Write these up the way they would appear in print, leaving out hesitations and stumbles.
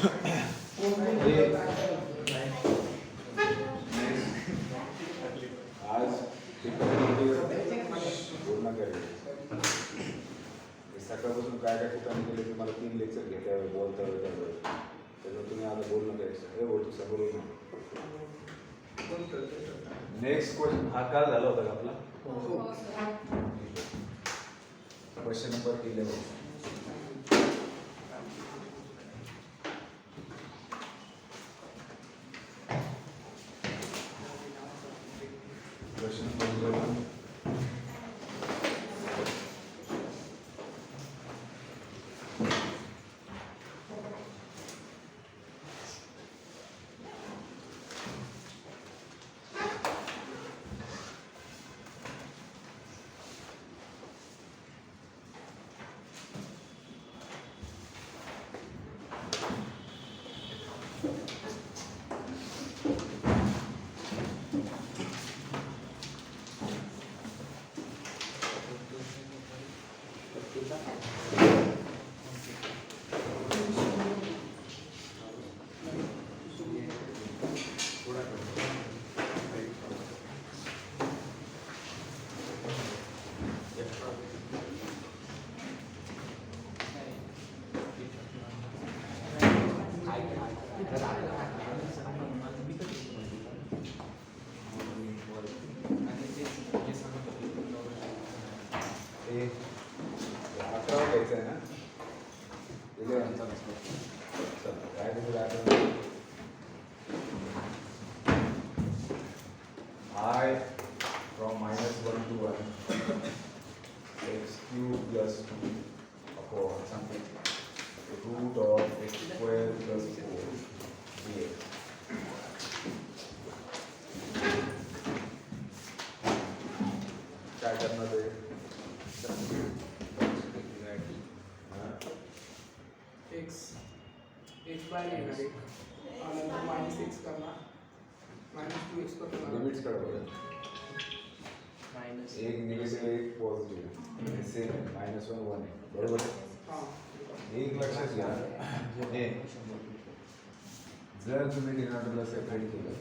आज पूर्ण करेल. सकाळपासून काय काय ठिकाणी गेले तुम्हाला 3 लेक्चर घेता यावे बोलता यावे त्यावेळेस त्याच्यामुळे तुम्ही आता बोलणं करायचं हे बोलतो समोर. नेक्स्ट क्वेश्चन हा काल झाला होता का आपला? Question number 11. Question number 11. I from -1 to 1 x cube plus 2 upon something root of x square plus 4 dx. काय करना है? x बाय नेगेटिव और -6 करना -2x करना लिमिट्स का बराबर एक निगेटिव एक पॉजिटिव इससे -1 1 है बरोबर. हां एक लक्षात घ्या हे जर तुम्ही डिनॉमिनेटरला सेपरेट केलं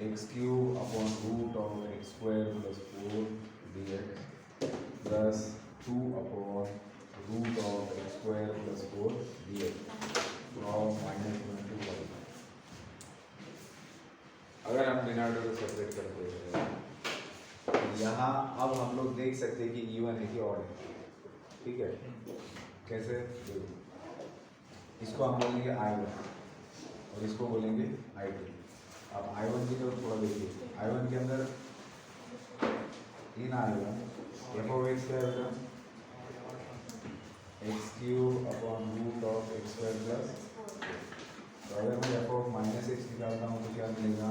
x cube upon root of x square plus 4 dx plus 2 upon root of x square plus 4 dx from -1 to 1. अगर हम डिनॉमिनेटर को सेपरेट करते हैं तो यहाँ अब हम लोग देख सकते हैं कि इवन है कि ऑड है. ठीक है, कैसे? इसको हम बोलेंगे I1 और इसको बोलेंगे I2. अब I1 की तरफ थोड़ा देखिए. I1 के अंदर in I1 f of x क्या होगा? x cube upon root of x square plus. तो अगर मैं f of -x निकालता हूँ तो क्या मिलेगा?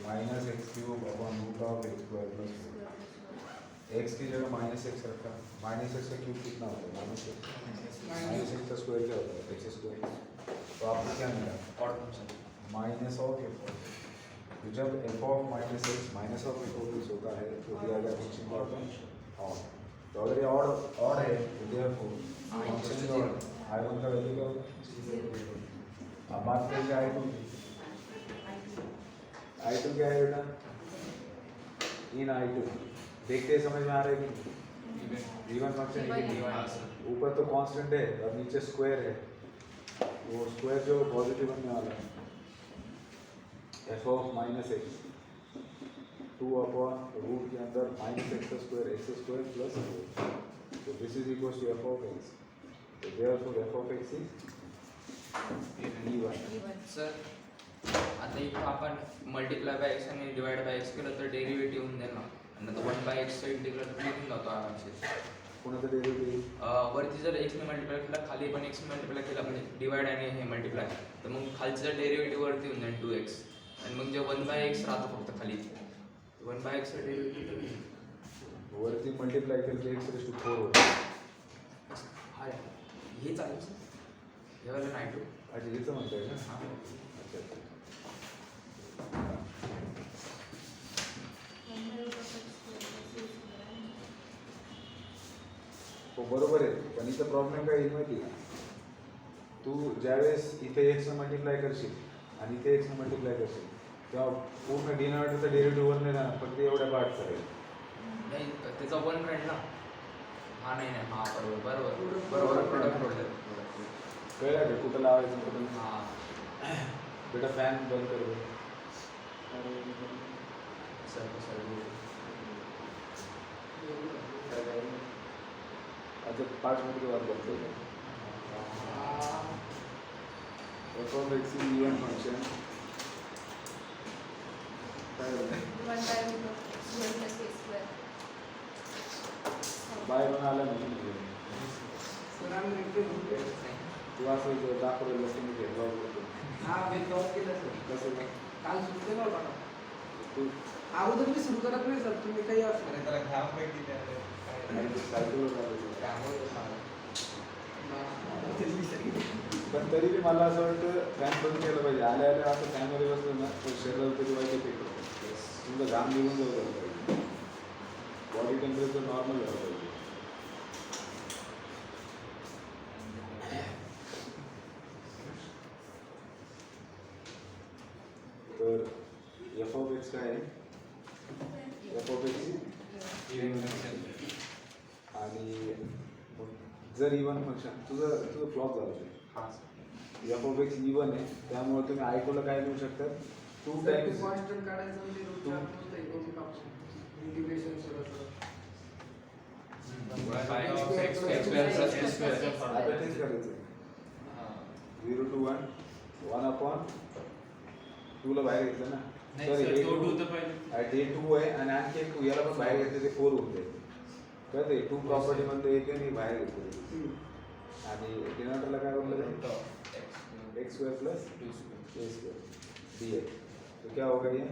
-x cube upon root of x square plus 4. x की जगह -x रखा. -x का क्यूब कितना होता है? -x का स्क्वायर क्या होता है? x square. तो आपको क्या मिला? Odd function minus of F. तो जब F of -x minus of F of x होता है तो दिया गया फंक्शन का होता है ऑड. तो अगर ये ऑड है तो देयरफॉर फंक्शन का I1 का वैल्यू क्या होगा? अब बात करेंगे I2. I2 क्या है बेटा? इन I2 देखते समझ में आ रहा है कि इवन फंक्शन है. ऊपर तो कांस्टेंट है और नीचे स्क्वायर है. वो स्क्वायर जो पॉजिटिव बनने वाला है f of -x 2 upon root के अंदर -x square x square plus 4. तो this is equal to f of x. तो therefore f of x is even. Sir आता इथं आपण मल्टिप्लाय बाय एक्स आणि डिवाइड बाय एक्स केलं तर डेरिव्हेटिव्ह होऊन जाईल ना. आणि आता 1 बाय एक्सचं इंटिग्रल निघून जातो आरामशीर. कोणाचं डेरिव्हेटिव्ह? वरती जर एक्सने मल्टिप्लाय केला खाली पण एक्सने मल्टिप्लाय केला म्हणजे डिवाइड आणि हे मल्टिप्लाय तर मग खालचं डेरिव्हेटिव्ह वरती होऊन जाईल 2x आणि मग जे 1 बाय एक्स राहतो फक्त खाली 1 बाय एक्सचं डेरिव्हेटिव्ह वरती मल्टिप्लाय केलं की x⁴ होतं. हा हे चालेल सर हे वाला नाही टू. अच्छा हेचं म्हणताय का? हां अच्छा. हो बरोबर आहे पण इथं प्रॉब्लेम काय येईल माहिती आहे? तू ज्यावेळेस इथे एक्स मल्टिप्लाय करशील आणि इथे एक्स मल्टिप्लाय करशील तेव्हा पूर्ण डिनॉमिनेटरचा डेरिव्हेटिव्ह वर नाही जाणार फक्त एवढ्या पार्टचा राहील. नाही त्याचा वन काढला हा नाही नाही हा बरोबर बरोबर बरोबर. प्रोडक्ट प्रोडक्ट कळलं का कुठं लावायचं कुठं हा बेटा फॅन बंद कर बरं. सर्व सर्व आता 5 मिनिट वाट बघतो. F of x is even function काय होतं बाय वन आलं नाही सर आम्ही भेटतो. तू असं दाखवलेलं असं मी भेदभाव करतो. हा भेदभाव केला सर. कसं काय काल सुरू केला होता ना. तू अगोदर मी सुरू करत नाही सर तुम्ही काही असं त्याला घाम पैकी त्याला सायकलवर आलेलं. पण तरी बी मला असं वाटतं फॅन बंद केलं पाहिजे. आल्या आल्या असं फॅनमध्ये बसलं ना तर शरीराला तरी वाईट इफेक्ट होतो. तुमचं घाम निघून जाऊ द्यायला पाहिजे. बॉडी टेम्परेचर नॉर्मल झालं पाहिजे. तर एफ ऑफ एक्स काय आहे? एफ ऑफ एक्स आणि जर इवन फंक्शन तुझं फ्लॉप झालं ते हा एफ ऑफ एक्स इवन आहे त्यामुळे तुम्ही आयकोला काय लिहू शकता 2 टाइम्स कॉन्स्टंट काढायचं म्हणजे रोजच्या रोज इक्वेशन टाकू इंटिग्रेशन सर आता तेच करायचं 0 to 1 1 upon 2 ला बाहेर घेतलं ना सॉरी हे 2 आहे आणि आणखी एक 2 याला पण बाहेर घेतलं ते 4 होऊन जाईल कळते 2 प्रॉपर्टी मध्ये एक आणि बाहेर घेतलं आणि डिनॉमिनेटरला काय बोललं एक्स स्क्वायर प्लस ए स्क्वायर डी एक्स तो क्या होगा ये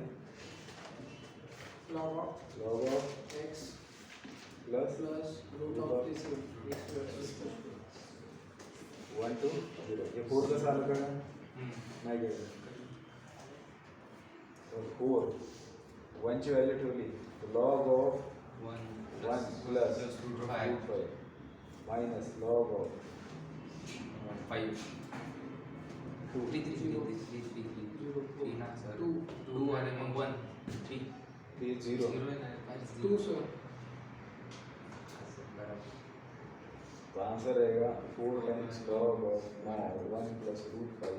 log of log of x plus plus root of this x plus 1 to 0 हे 4 कसं आलं का नाही घ्यायचं तर 4 1 ची व्हॅल्यू ठेवली log of 1 plus root 5 minus log of 5 2 3 ना सर 2 2 आणि मग 1 3 3 0 2 सर तो आंसर रहेगा 4 times log of 1 plus root 5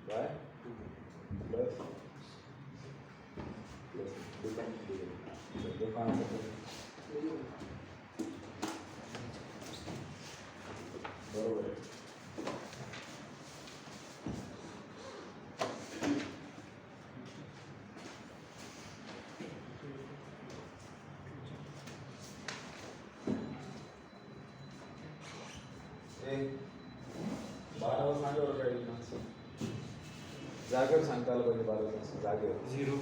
by plus देखो आंसर बरोबर आहे बारावर सांगावर काही माणसं जागेवर सांगता आलं पाहिजे 12 माणसं जागेवर 0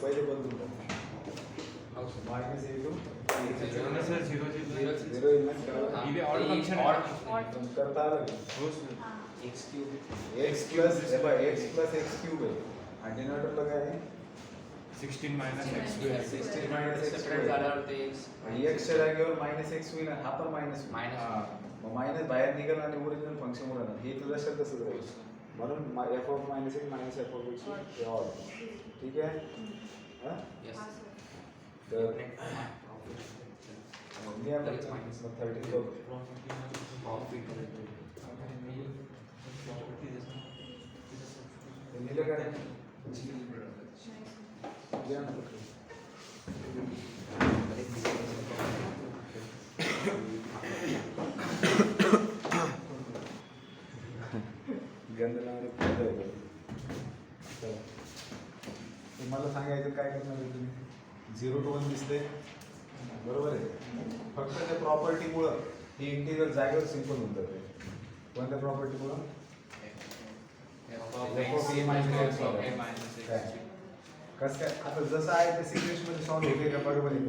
पहिले बदलून मायनस ए टू झिरो करता आलं एक्स प्लस एक्स क्यूब आहे आणि डिनॉमिनेटरला काय आहे 16 minus x 16 minus x separate झाल्यावर ते आणि एक्सच्या जागेवर मायनस एक्स होईल आणि हा पण मायनस मग मायनस बाहेर निघाल आणि ओरिजिनल फंक्शन उरणार हे तुझं शब्द तसंच राहील म्हणून F of minus x minus F of x all ठीक आहे हां तर मी आता मायनस 13 करतो लिहिलं काय लिहा ना मला सांगायचं काय करणार आहे तुम्ही 0 to 1 दिसते बरोबर आहे फक्त त्या प्रॉपर्टीमुळं ही इंटिग्रल जागेवर सिंपल होऊन जाते कोणत्या प्रॉपर्टीमुळं कसं काय आता जसं आहे त्या सिच्युएशन मध्ये सॉल्व्ह होते का बरोबर आहे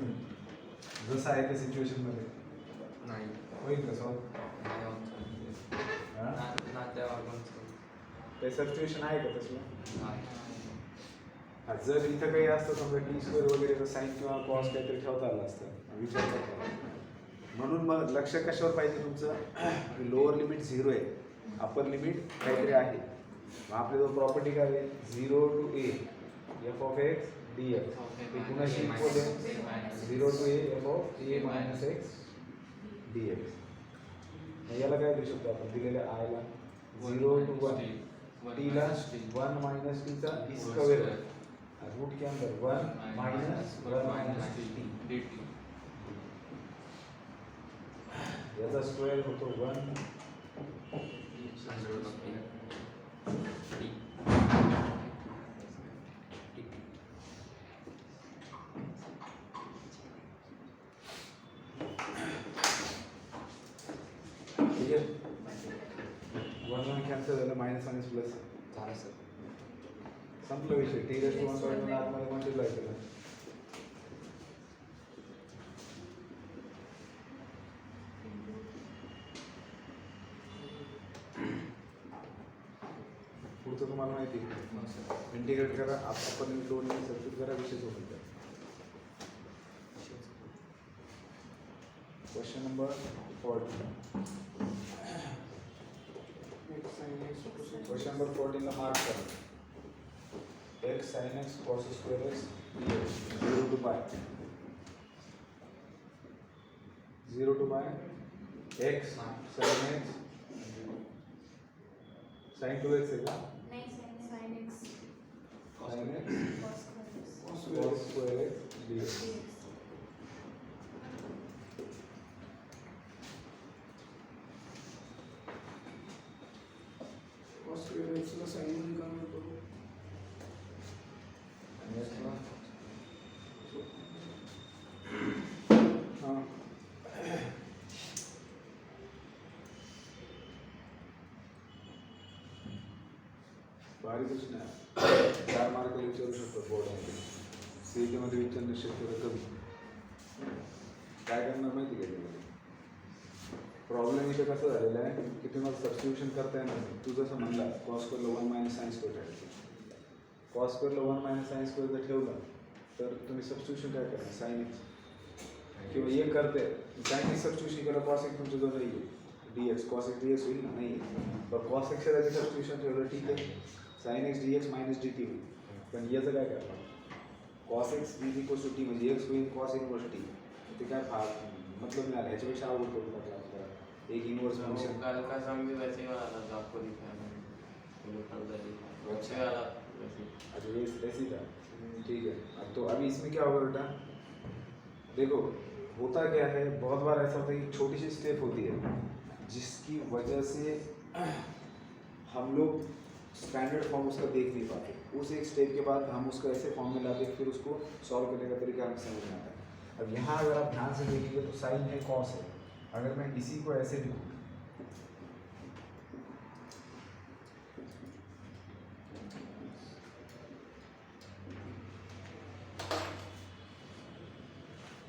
जसं आहे त्या सिच्युएशन मध्ये नाही होईल का सॉल्व्ह काही सिच्युएशन आहे का तसलं जर इथं काही असतं समजा टी स्क्वेअर वगैरे साईन किंवा कॉस काहीतरी ठेवता आलं असतं विचार करता म्हणून मग लक्ष कशावर पाहिजे तुमचं, लोअर लिमिट 0 आहे, अपर लिमिट काहीतरी आहे. मग आपली जो प्रॉपर्टी काय आहे, 0 to a f of x dx हे कुणाशी इक्वल आहे, 0 to a f of a minus x dx. मग याला काय देऊ शकतो आपण, दिलेल्या i ला 0 to 1 t ला 1 minus t चा स्क्वेअर रूट के अंदर 1 minus 1 minus t dt. याचा स्क्वेअर होतो 1 ठीक आहे. 1 कॅन्सल झालं, मायनस मायनस प्लस झालं सर. संपला विषय. टी रेस 1 आतमध्ये मल्टिप्लाय केलं. पुढचं तुम्हाला माहिती आहे, इंटिग्रेट करा, आपण दोन सबस्टिट्यूट करा, विषय सोडून द्या. Question number 14. क्वेश्चन नंबर 14 ला मार्क करा. x sin x cos square x dx 0 to pi 0 to pi x sin x sin 2x है क्या, sin x cos square x dx. cos square x ला sin मध्ये convert करू. हाँ भारी प्रश्न आहे. 4 मार्क विचारू शकतो बोर्डामध्ये, सीईटी मध्ये विचारणे शक्यता कमी. काय करणार माहिती आहे, प्रॉब्लेम इथे कसं झालेला आहे की तुम्हाला सबस्टिट्यूशन करता येणार नाही. तू जसं म्हणला कॉस स्क्वेअरला 1 मायनस साइन स्क्वेअर आहे, कॉस स्क्वेअरला 1 मायनस साइन स्क्वेअर जर ठेवला तर तुम्ही सबस्टिट्यूशन काय करणार, साइन एक्स किंवा ये करते साइन एक्स सबस्टिट्यूशन केलं, कॉस एक्स तुमच्या जवळ नाही आहे, D x cos x d x होईल ना, नाही आहे. तर कॉस एक्सच्या जागी सबस्टिट्यूशन ठेवलं ठीक आहे, sine x d x minus d t होईल. पण याचं काय करणार, cos x is equal to t म्हणजे एक्स होईल कॉस इनवर्स टी. ते काय फार मतलब नाही आला, ह्याच्यापेक्षा अवघड करून टाकला आपल्याला. एक इनवर्स फंक्शन कल का सम भी वैसे ही वाला था, आपको दिखाया मैंने, वो कर दिया वैसे वाला वैसे. अच्छा ये ऐसी था, ठीक है. अब तो अभी इसमें क्या होगा बेटा, देखो होता क्या है, बहुत बार ऐसा होता है कि छोटी सी स्टेप होती है जिसकी वजह से हम लोग स्टैंडर्ड फॉर्म उसका देख नहीं पाते. उस एक स्टेप के बाद हम उसको ऐसे फॉर्म में लाते फिर उसको सॉल्व करने का तरीका हमें समझ में आता है. अब यहाँ अगर आप ध्यान से देखेंगे तो साइन है कॉस है, अगर मैं इसी को ऐसे लिखूँ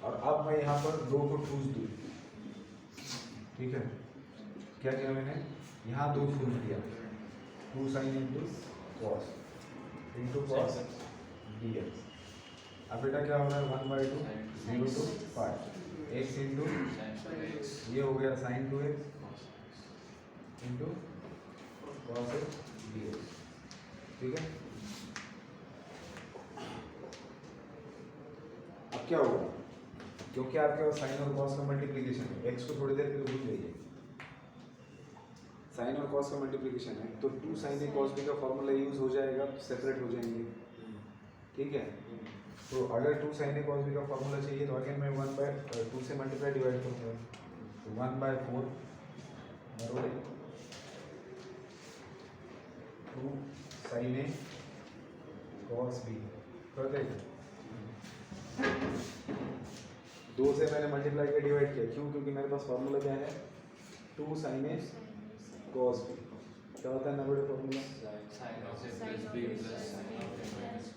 और अब मैं यहाँ पर 2 को ठूस दूँ, ठीक है, क्या किया मैंने, यहाँ 2 ठूस दिया, 2 साइन इंटू कॉस dx. अब बेटा क्या हो रहा है, 1/2 0 to pi x इंटू ये हो गया sine 2x into cos x dx. ठीक है. अब क्या होगा, क्योंकि आपके पास साइन और कॉस का मल्टीप्लिकेशन है, x को थोड़ी देर के लिए भूल जाइए, साइन और कॉस का मल्टीप्लिकेशन है, तो 2 sin a cos b का फॉर्मूला यूज हो जाएगा, सेपरेट हो जाएंगे. ठीक है. तो अगर 2 sin a cos b का फॉर्मूला चाहिए तो अगेन मैं 1/2 से मल्टीप्लाई डिवाइड करूँगा, तो 1/4 बराबर 2 sin a cos b कर देगा. 2 से मैंने मल्टीप्लाई किया डिवाइड किया, क्यों, क्योंकि मेरे पास फॉर्मूला क्या है, 2 sin a cos b. क्या होता है ना बड़े formula, sin of a plus b plus sin of a minus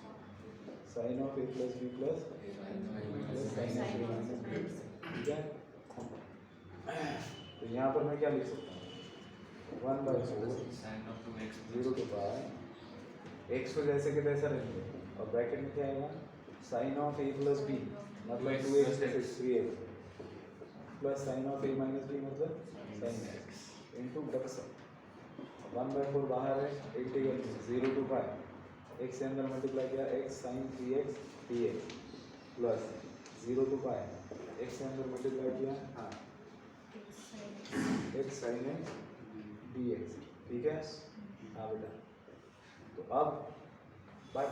sine of a plus b plus sine of a minus b. ठीक है. तो यहाँ पर मैं क्या लिख सकता हूँ, 1/4 sin of 2x 0 to pi x को जैसे कि तैसा रहेंगे और ब्रैकेट में क्या आएगा, sine of a plus b मतलब 2x plus 3x plus sine of a minus b मतलब साइन एक्स इंटू प्लस 1/4 बाहर है, इंटीग्रल 0 टू पाई एक्स से अंदर मल्टीप्लाई किया x sine 3x dx plus 0 to pi x से अंदर multiply किया हाँ एक्स साइन एक्स dx, ठीक है। हाँ बेटा, तो अब बाय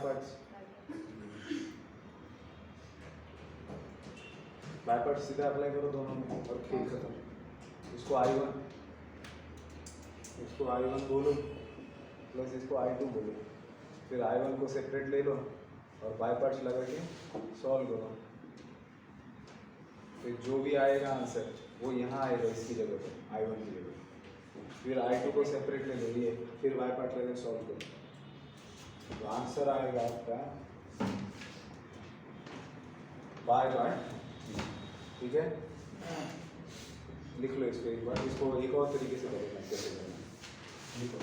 पार्ट्स सीधा अप्लाई करो दोनों में और खेल खत्म। इसको I1 बोलो प्लस इसको I2 बोलो, फिर I1 को सेपरेट ले लो और बाय पार्ट्स लगा के सॉल्व करो। फिर जो भी आएगा आंसर वो यहाँ आएगा इसकी जगह पर, I1 की जगह। फिर I2 को सेपरेट ले लो ये, फिर बाय पार्ट लगा सॉल्व करो, तो आंसर आएगा आपका बाय पार्ट, ठीक है। लिख लो इसको एक बार, इसको एक और तरीके से करेंगे कैसे करना, लिखो।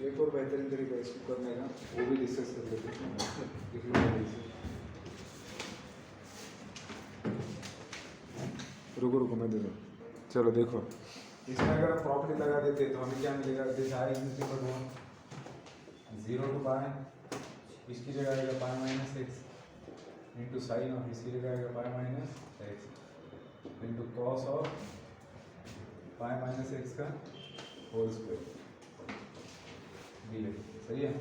एक और बेहतरीन तरीका इसको करने का, वो भी डिस्कस कर लेते हैं। रुको मैं दे दूँ। चलो देखो, इसमें अगर हम प्रॉपर्टी लगा देते तो हमें क्या मिलेगा, this I is equal to 0 to pi, इसकी जगह आएगा pi minus x into sine of, इसकी जगह आएगा pi minus x into cos of pi minus x का होल स्क्वायर दिए, सही है।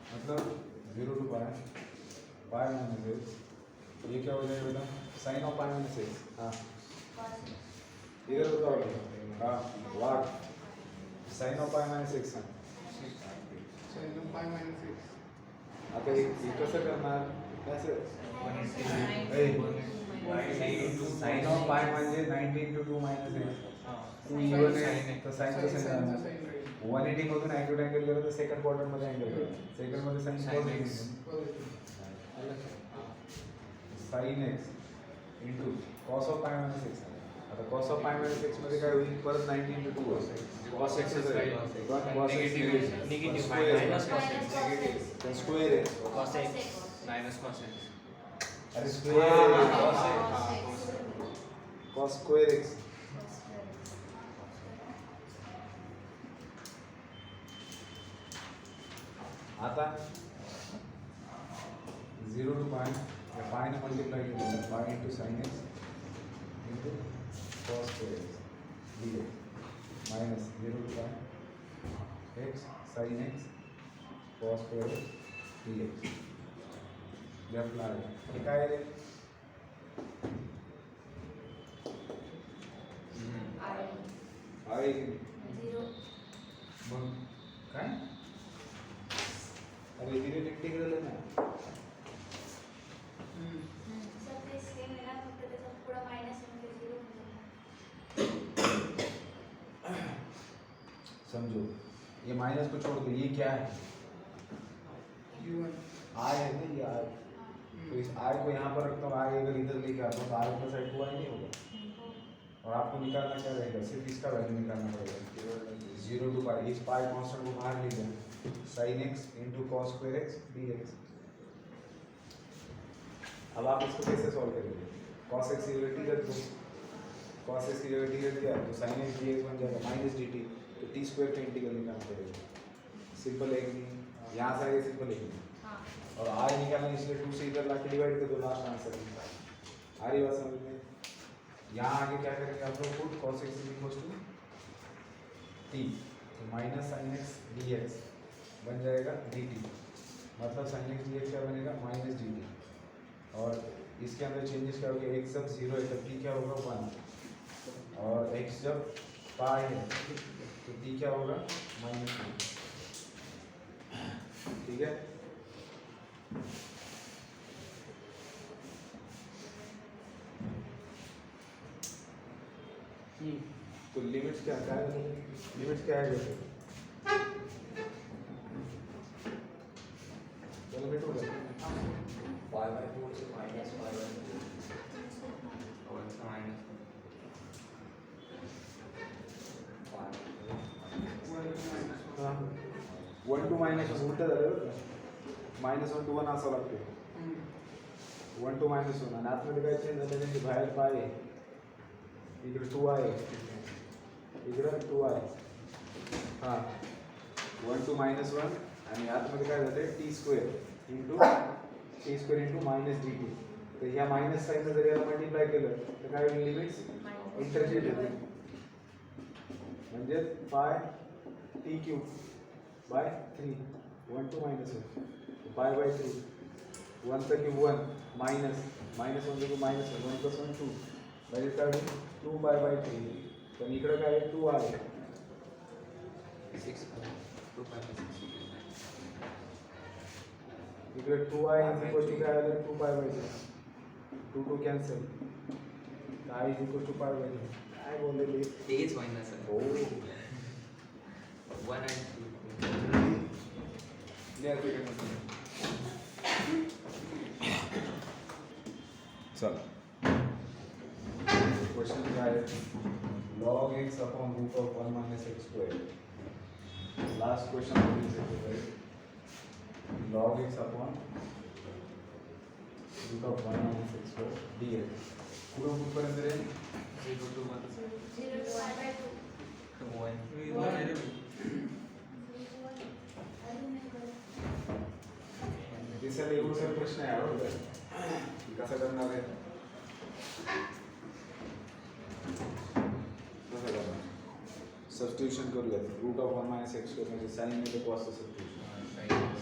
मतलब 0 टू पाई माइनस एक्स, ये क्या हो जाएगा बेटा, sine of pi minus x. हाँ इधर बताओ, हाँ what sine of pi minus x है। आता ये कसं करणार, कैसे साइन ऑफ पाई म्हणजे 90 into 2 minus x, to even आहे तर साइन कसं करणार, 180 मधून ॲक्यूट अँगल गेलं तर सेकंड क्वाड्रंटमध्ये अँगल गेलं, सेकंडमध्ये sine sine x into cos of pi minus x. आता cos of pi minus x मध्ये काय होईल, परत 90 इंटू 2 असेल, cos x cos negative minus square आहे, cos x minus cos x. अरे स्क्वेअर कॉस स्क्वेअर एक्स। आता 0 टू पाय, पाय ने मल्टीप्लाई केलं pi into sine x into cos square x dx minus 0 to pi x sine x cos square x dx left ला हे काय रे, आहे मग काय, अरे डिरेक्ट इंटीग्रल आहे ना। समझो ये माइनस को छोड़ दो, ये क्या है, आई है ना, ये आई, तो इस आई को यहाँ पर रखता हूँ, आई अगर इधर लेके आता हूँ तो आई प्लस आई टू आई नहीं होगा, और आपको निकालना क्या रहेगा, सिर्फ इसका वैल्यू निकालना पड़ेगा। 0 to pie, is pie constant को बाहर ले जाए, sign x into cos square x dx। अब आप इसको कैसे सॉल्व करेंगे, कॉस एक्स की जगह टी रख दो, कॉस एक्स की जगह टी रख दिया तो साइन एक्स dx बन जाएगा माइनस dt, तो टी स्क्वायर का इंटीग्रल निकालना पड़ेगा। सिंपल है कि नहीं, यहाँ से आगे सिंपल है कि नहीं, और आई निकालना इसलिए 2 से इधर लाके डिवाइड कर दो, लास्ट आंसर आ रही बात समझ में। यहाँ आगे क्या करेंगे आप लोग, put cos x equals to t, तो माइनस साइन एक्स dx बन जाएगा dt, मतलब साइन एक्स dx क्या बनेगा माइनस dt, और इसके अंदर चेंजेस क्या होगा, x जब 0 है तब t क्या होगा 1, और x जब पाई है तो t क्या होगा -2। ठीक है, तो लिमिट्स क्या है, लिमिट्स क्या है जैसे चलो बेटो फाइव बाई फोर से माइनस फाइव बाई और इसका माइनस हाँ 1 to -1 उलट झालं -1 to 1 असावं लागते 1 to -1 आणि आतमध्ये काय चेंज झालं त्यांची बाहेर पाय आहे इकडे 2 आहे इकडे 2 आहे हां 1 to -1 आणि आतमध्ये काय झालं t² इंटू -dt तर ह्या मायनस साईननं जर याला मल्टिप्लाय केलं तर काय होईल लिमिट्स इंटरचेंज होते म्हणजे पाय t³ bye 3 1 to -1 pi by 3 1 चा क्यूब 1 मायनस -1 चा क्यूब -1 1 + 1 2 म्हणजे काय होईल 2 पाय बाय 3 पण इकडे काय आहे 2 आहे 6 2 5 इकडे 2 आहे इक्वल टू काय आलं 2 पाय बाय 2 2 कॅन्सल काय इक्वल टू पाय बाय काय बोललेले तेच मायनस आहे हो 1 and 2 चला क्वेश्चन काय आहे log x upon root of 1 minus x square last question log x upon root of 1 minus x square dx पुढे कुठपर्यंत रे 0 to 1 दिसायला एवढा प्रश्न आहे आवडतं कसा करणार आहे सबस्टिट्यूशन करूयात root of 1 minus x square म्हणजे साइन मध्ये cos चं सबस्टिट्यूशन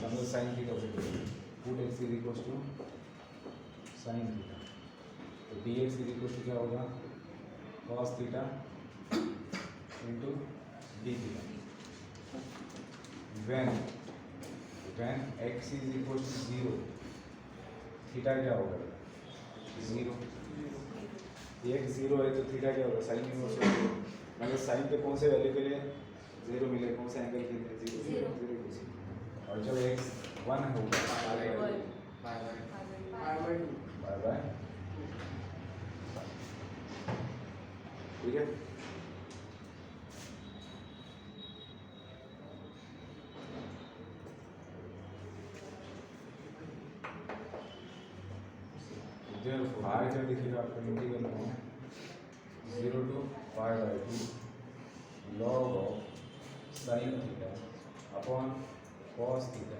समजा sin थीटा चं करूया root x is equal to sin theta तो dx इज इक्वल टू क्या होगा cos theta into d theta when x is equal to 0 theta क्या होगा 0 x 0 है तो थीटा क्या होगा साइन इनवर्स होगा मतलब साइन के कौन से वैल्यू के लिए 0 मिले कौन से एंगल के लिए 0 और जब x 1 होगा बाय बाय बाय बाय ठीक है therefore I जब लिखिएगा आपका इंटीग्रल में 0 to pi by 2 log of sin theta upon cos theta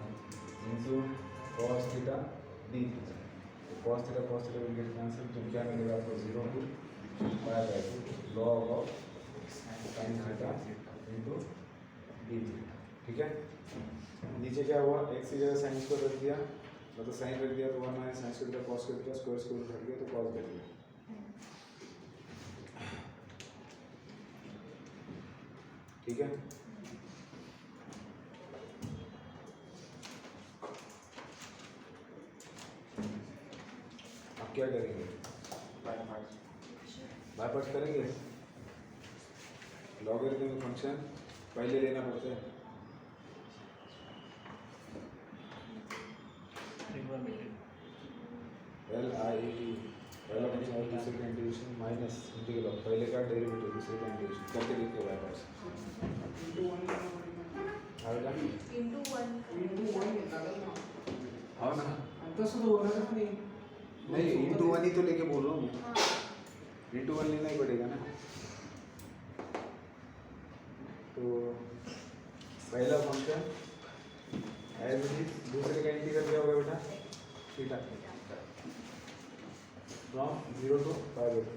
into cos theta d theta तो cos theta will get cancelled तो क्या मिलेगा आपको 0 to pi by 2 log of sin theta into d theta ठीक है नीचे क्या हुआ x की जगह sin स्क्वायर रख दिया मतलब साइन रख दिया तो 1 माइनस साइन स्क्वायर cos कर दिया स्क्वायर स्क्वायर रख दिया तो cos कर दिया ठीक है अब क्या करेंगे बाय पार्ट्स करेंगे लॉगरिथम फंक्शन पहले लेना पड़ता है LIET पहला फंक्शन और दूसरे का इंटीग्रेशन माइनस इंटीग्रल ऑफ पहले का डेरिवेटिव दूसरे का इंटीग्रेशन करके देखते हैं बाय पार्ट्स आएगा इंटू वन लागल ना हाँ ना तसं तो होणारच नाही नहीं इंटू 1 ही तो लेके बोल रहा हूँ मैं इंटू 1 लेना ही पड़ेगा ना तो पहला फंक्शन एज इट इज दूसरे का इंटीग्रल क्या होगा बेटा theta from 0 to pi by 2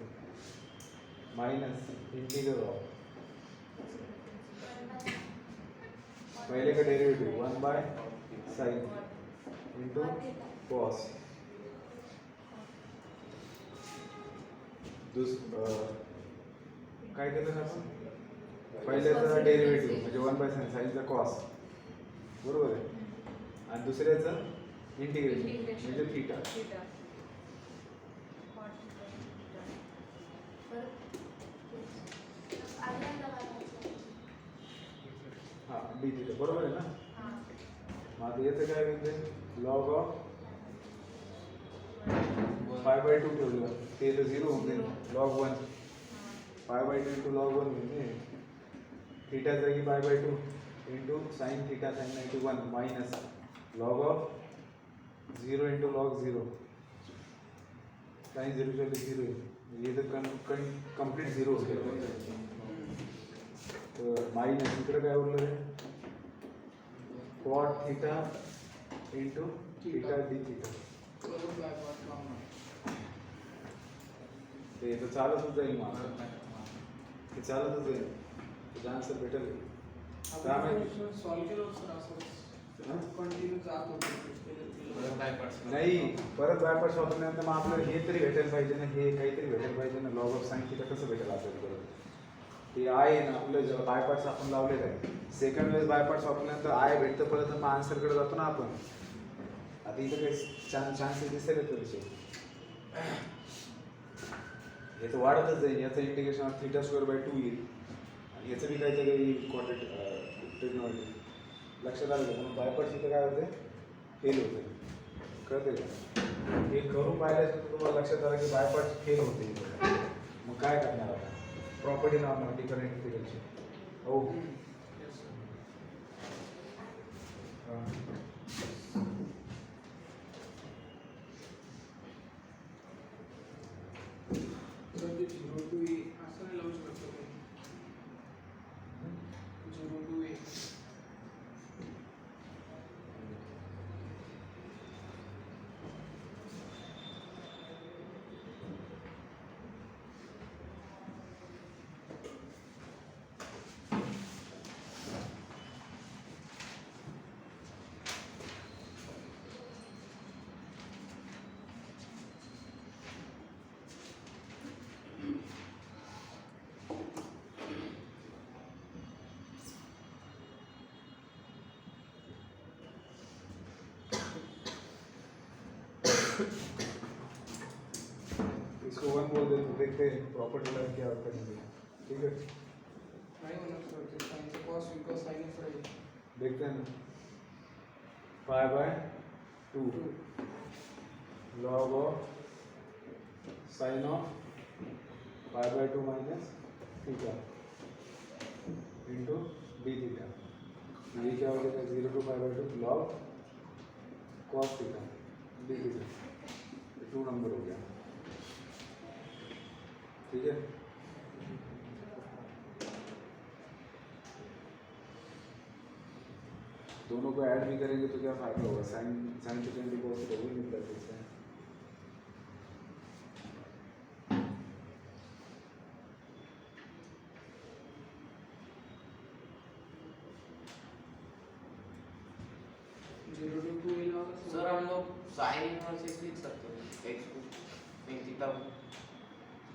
minus integral of पहले का derivative 1 by sin into cos काय केलं ना आपण पहिल्याचं डेरिव्हेटिव्ह म्हणजे 1/sin साईनचा कॉस बरोबर आहे आणि दुसऱ्याचं इंटिग्रेशन म्हणजे थीटा हा डी थीटा बरोबर आहे ना मग आता याचं काय म्हणजे लॉग ऑफ π/2 ठेवलं ते तर 0 होऊन जाईल लॉग 1 π/2 इंटू लॉग 1 म्हणजे थीटा जागी π/2 into sine theta sine 91 minus log of 0 into log 0 sine 0 0 ये तर कंप्लीट 0 हो गया तर माइनस इकडे काय उरलं रे cot theta into theta D theta ते तर चालतच जाईल मग ते चालतच जाईल त्याचा आन्सर भेटेल काय माहिती सॉल्व केलं होतं असं कंटिन्यू जात होतं नाही परत बायपास वापरल्यानंतर मग आपल्याला हे तरी भेटायला पाहिजे ना हे काहीतरी भेटायला पाहिजे ना लॉग ऑफ साइन थीटा कसं भेटेल आपल्याला परत ते आहे ना आपलं जेव्हा बायपार्ट्स आपण लावलेलं आहे सेकंड वेळेस बायपार्ट्स वापरल्यानंतर आय भेटतं परत मग आन्सरकडे जातो ना आपण आता इथं काही चान्सेस दिसेल तर विषय हे तर वाढतच जाईल याचं इंटिग्रेशन θ² 2 येईल आणि याचं बी काहीतरी ट्रिग्नॉमेट्री लक्षात आलं म्हणून बायपार्ट्स इथं काय होते फेल होते कळते का हे करून पाहिल्याचं तुम्हाला लक्षात आलं की बायपार्ट्स फेल होते इथं मग काय करणार आता प्रॉपर्टी नाव डिफरंट इंटिग्रलची हो म्हणजे 0 to a असं नाही लावू शकतो 0 to a इसको वन बोल दे तो देखते हैं प्रॉपर्टी लाइन क्या होता है ठीक है नाही होणार सर ते साइनचं कॉस बिकॉज साइनच राहील देखते हैं ना π/2 log of sin of π/2 minus theta into d theta ये क्या हो जाएगा 0 to π/2 log cos theta d theta 2 number हो गया ठीक है दोनों को ऐड भी करेंगे तो क्या फायदा होगा साइन साइन थीटा की कॉस थीटा वही मिलता है इससे झिरो टू 2 येईल बघा सर हम लोग साइन इनवर्स एक्स लिख सकते हैं एक्स को फिर थीटा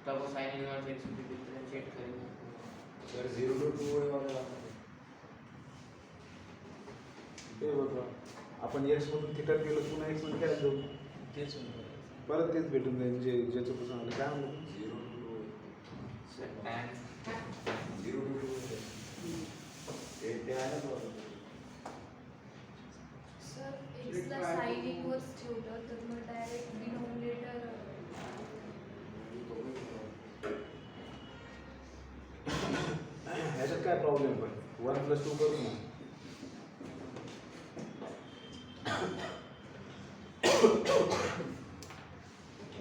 को साइन इनवर्स एक्स को डिफरेंशिएट करेंगे सर 0 to 2 आहे वाला ते बघा आपण x मधून थीटा गेलो पुन्हा x मध्ये काय जाऊ तेच परत तेच भेटून जाईल जे ज्याचं पासून आलं काय म्हणलं 0 to 2 सर tan 0 to 2 ते आहे ना तो सर एक्सला साइन इनवर्स ठेवलं तर मग डायरेक्ट डिनोमिनेटर ह्याच्यात काय प्रॉब्लेम पण 1 + 2 करू ना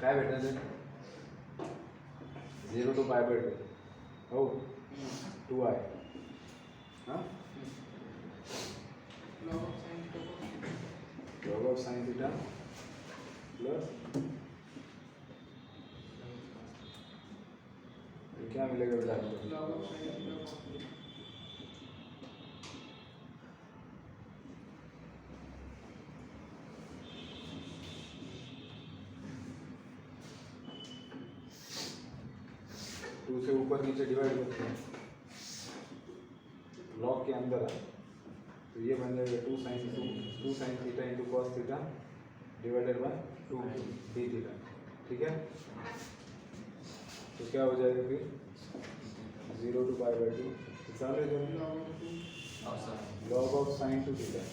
काय भेटणार ते 0 to π/2 हो 2i हां log of sine theta log of sin theta plus ये क्या मिलेगा बेटा आपको लॉग ऑफ साइन थीटा ऊपर नीचे डिवाइड करते हैं लॉग के अंदर है तो ये बन जाएगा 2 sin theta into cos theta divided by 2 D theta, ठीक है। तो क्या हो जाएगा फिर 0 to पाई बाई 2 सारे जो log of sine to theta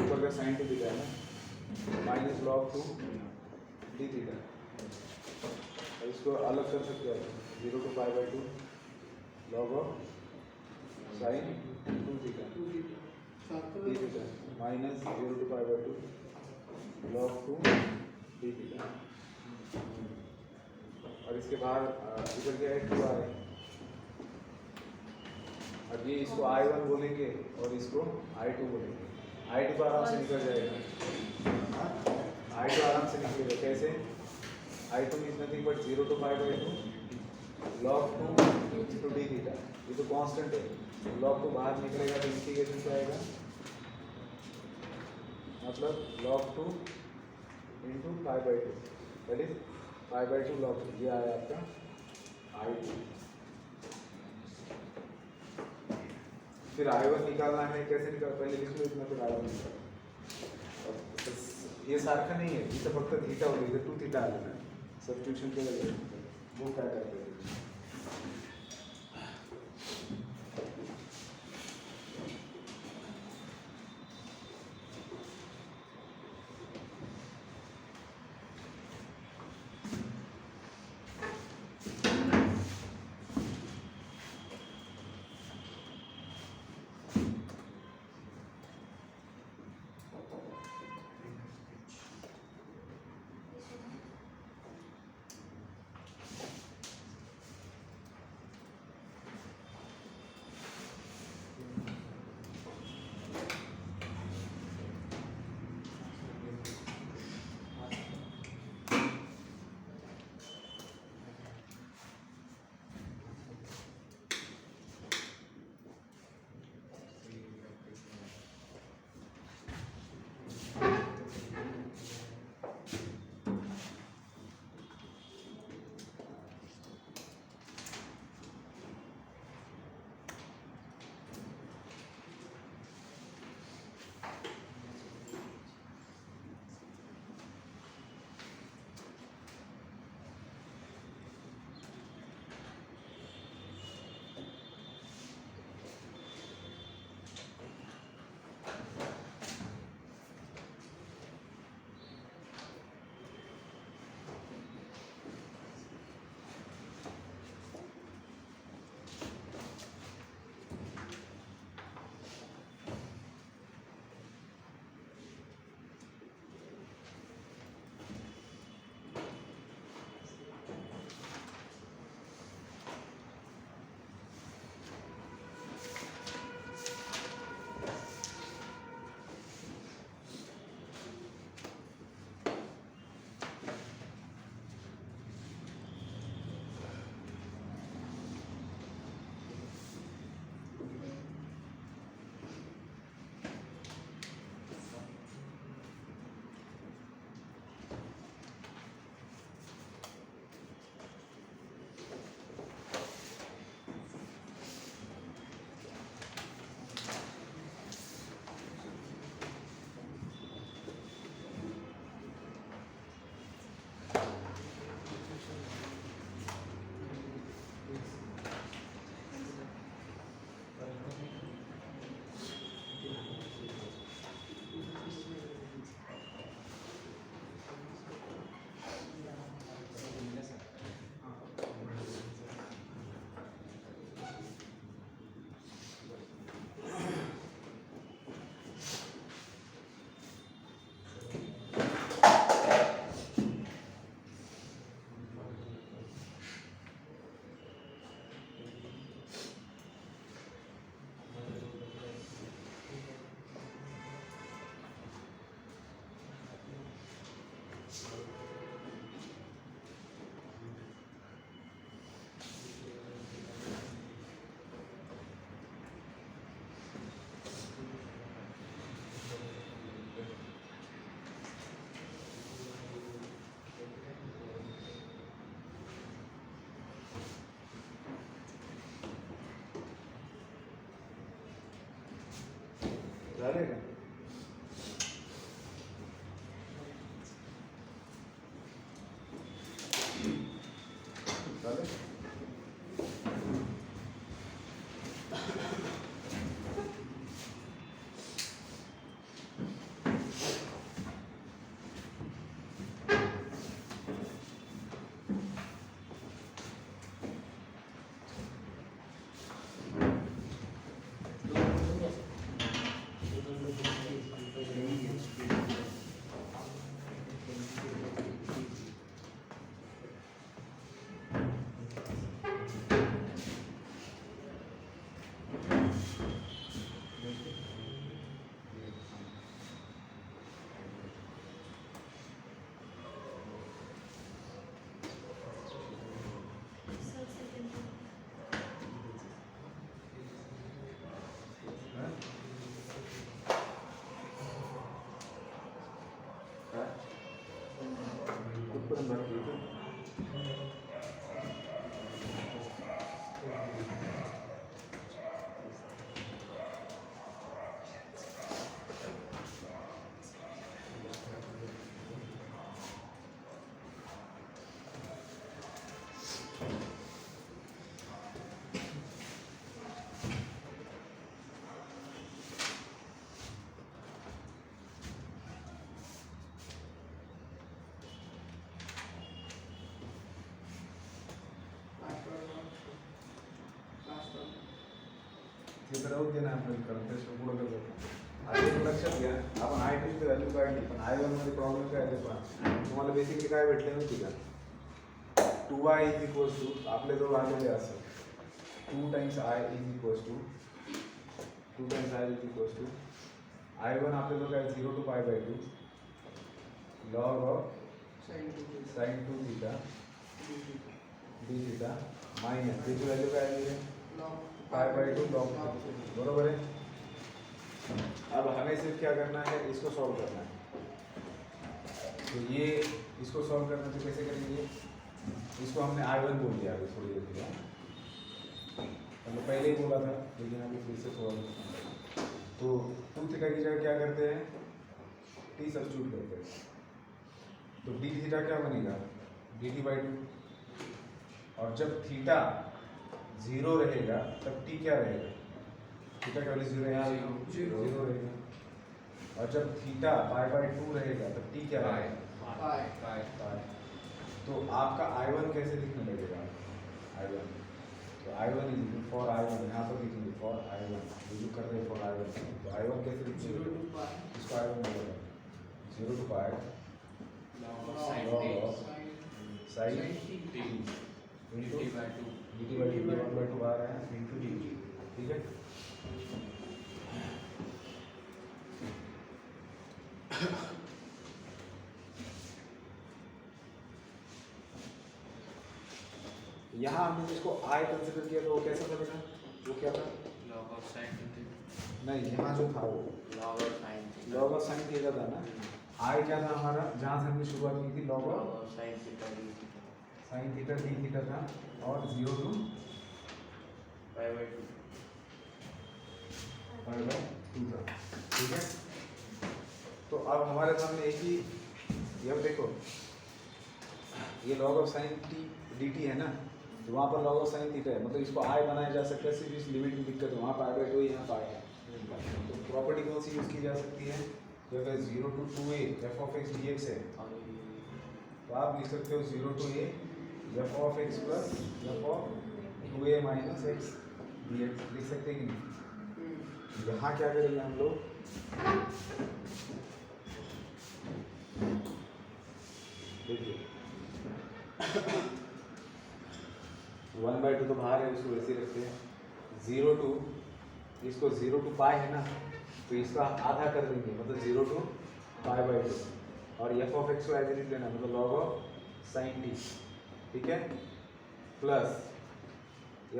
ऊपर का साइन टू थीटा है ना minus log to D theta, इसको अलग कर सकते हैं 0 to pi by 2 log of sine to theta D theta minus 0 to pi by 2 log to D theta, और इसके बाहर इधर क्या है 2i, अब ये इसको I1 बोलेंगे और इसको I2 बोलेंगे। I2 तो आराम से निकल जाएगा, हाँ I2 आराम से निकलेगा, कैसे I2 is nothing but 0 to pi by 2 log 2 into d theta, ये तो कांस्टेंट है, log 2 बाहर निकलेगा तो इंटीग्रेशन क्या आएगा, मतलब log 2 into pi by 2 that is pi by 2 log 2, ये आया आपका I2। फिर I1 निकालना है, कैसे निकाल, पहले लिख लो इतना, फिर I1 निकाल। ये सारखा नहीं है, ये तो फक्त थीटा हो गई, 2 थीटा आ जाना है, सब्स्टिट्यूशन के लिए वो क्या करते हैं। चलेगा? चले? Sir, second one. हाँ? हाँ? कुछ बात की थी? ते तर राहू दे ना आपल्याला करते पुढं करतो आता एक लक्षात घ्या आपण आय टी व्हॅल्यू काढली पण आय वन मध्ये प्रॉब्लेम काय आहे पहा तुम्हाला बेसिकली काय भेटले माहिती का 2i इज इक्वल्स टू आपल्याजवळ आलेले असं 2 times i is equals to 2 times i is equals to i1 आपल्याजवळ काय 0 to pi by 2 log of sin 2 theta d theta minus त्याची व्हॅल्यू काय आली आहे पाई बाई 2 log बरोबर है। अब हमें सिर्फ क्या करना है, इसको सॉल्व करना है। तो ये इसको सॉल्व करना तो कैसे करेंगे, इसको हमने I1 बोल दिया अभी थोड़ी देर पहले, हमने पहले ही बोला था लेकिन अभी फिर से सॉल्व। तो 2 थीटा की जगह क्या करते हैं, t सब्स्टिट्यूट करते हैं। तो d थीटा क्या बनेगा, dt/2, और जब थीटा 0 रहेगा तब t क्या रहेगा, थीटा का वैल्यू 0 यहाँ 0 रहेगा, और जब थीटा पाई/2 रहेगा तब t क्या रहेगा पाई। तो आपका I1 कैसे लिखने लगेगा, I1 तो I1 is equal for I1 यहाँ पर लिखेंगे फॉर I1, जो कर रहे हैं फॉर I1, तो I1 कैसे लिखेंगे, इसको I1 बोलेगा 0 to pie log sin t into dt/2 1/2 आ रहा है इंटू dt, ठीक है। यहाँ हमने जिसको I कंसिडर किया तो वो कैसा बनेगा, वो क्या था log of sin थीटा, नहीं यहाँ जो था वो log of sin थीटा था ना, I क्या था हमारा, जहाँ से हमने शुरुआत की थी log of sin theta d theta था, और 0 to पाई/2 था, ठीक है। तो अब हमारे सामने एक ही, ये देखो ये log of sin t dt है ना, तो वहाँ पर log of sin थीटा है, मतलब इसको I बनाया जा सकता है, सिर्फ इस लिमिट की दिक्कत है, वहाँ पाई/2 यहाँ पाई है। तो प्रॉपर्टी कौन सी यूज़ की जा सकती है, जो अगर 0 to 2a f of x dx है, तो आप लिख सकते हो 0 to a f of x plus f of 2a minus x dx, लिख सकते हैं कि नहीं। यहाँ क्या करेंगे हम लोग, देखिए 1/2 तो बाहर है, उसको वैसे रखते हैं, 0 to इसको 0 to पाई है ना, तो इसका आधा कर देंगे, मतलब 0 to पाई/2, और f of x को एज इट इज लेना, मतलब log of sin t, ठीक है, plus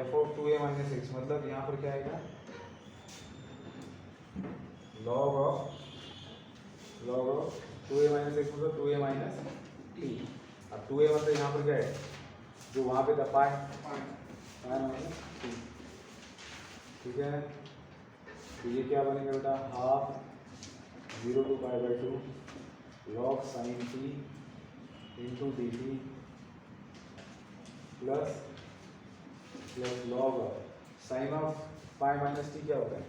f of 2a minus x, मतलब यहाँ पर क्या आएगा log of 2a minus x, मतलब 2a minus t। अब 2a मतलब यहाँ पर क्या है, जो वहाँ पे था पाई माइनस t, ठीक है। तो ये क्या बनेगा बेटा, half 0 to π/2 log sin t into d t plus log sine of pi minus t क्या होता है,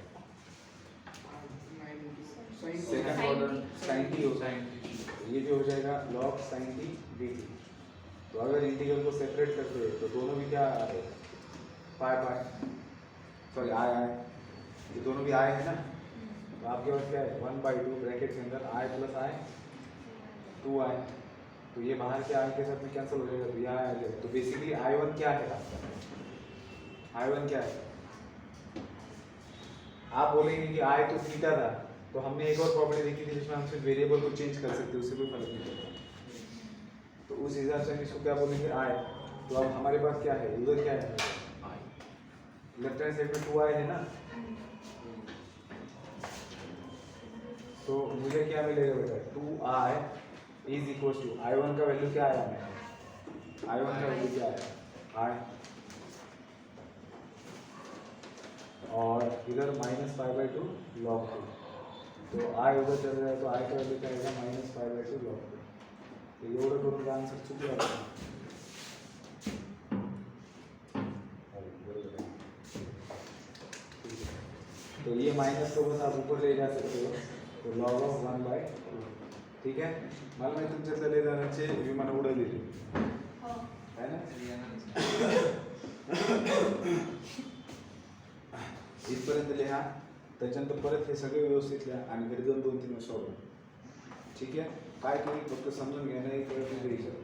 सेकंड ऑर्डर साइन टी होता है, ये भी हो जाएगा log sin t dt। तो अगर इंटीग्रल को सेपरेट करते हैं तो दोनों भी क्या आ रहे हैं, पाई सॉरी आय ये दोनों भी आय है ना, तो आपके पास क्या है 1/2 ब्रैकेट के अंदर i प्लस i 2i, तो ये बाहर के i के साथ में कैंसिल हो जाएगा, तो यहाँ आ जाएगा। तो बेसिकली i1 क्या है आपका, i1 क्या है, आप बोलेंगे कि i तो थीटा था, तो हमने एक और प्रॉपर्टी देखी थी जिसमें हम सिर्फ वेरिएबल को चेंज कर सकते हैं, उससे कोई फर्क नहीं पड़ता। तो उस हिसाब से हम इसको क्या बोलेंगे i। तो अब हमारे पास क्या है, उधर क्या है, लेफ्ट हैंड साइड में 2i है ना, तो मुझे क्या मिलेगा बेटा, 2i is equal to i1 का वैल्यू क्या आया, मैं i1 का वैल्यू क्या आया i, और इधर -π/2 log 2, तो i उधर चल रहा है तो i का वैल्यू क्या आएगा -π/2 log 2। तो ये एवढं करून आंसर चुकला आहे। तो ये माइनस को बस आप ऊपर ले जा सकते हो, तो log of 1/2, ठीक है। मला माहिती तुमच्या ले जाण्याचे विमान उडवलेली है ना, इथपर्यंत लिहा, त्याच्यानंतर परत हे सगळे व्यवस्थित लिहा आणि घरी जाऊन 2-3 वेळा सॉल्व, ठीक आहे। काय तुम्ही फक्त समजून घ्या, नाही कळत नाही विचार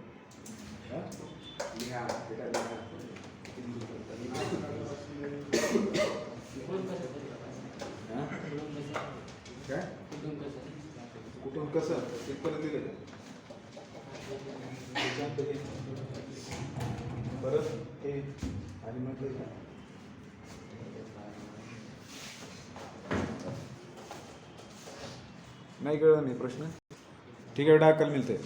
लिहा बेटा लिहा। काय कुठून कसं तिथपर्यंत गेलं, परत हे आणि म्हटलं नहीं कळलं नाही प्रश्न, ठीक है बेटा कल मिलते हैं।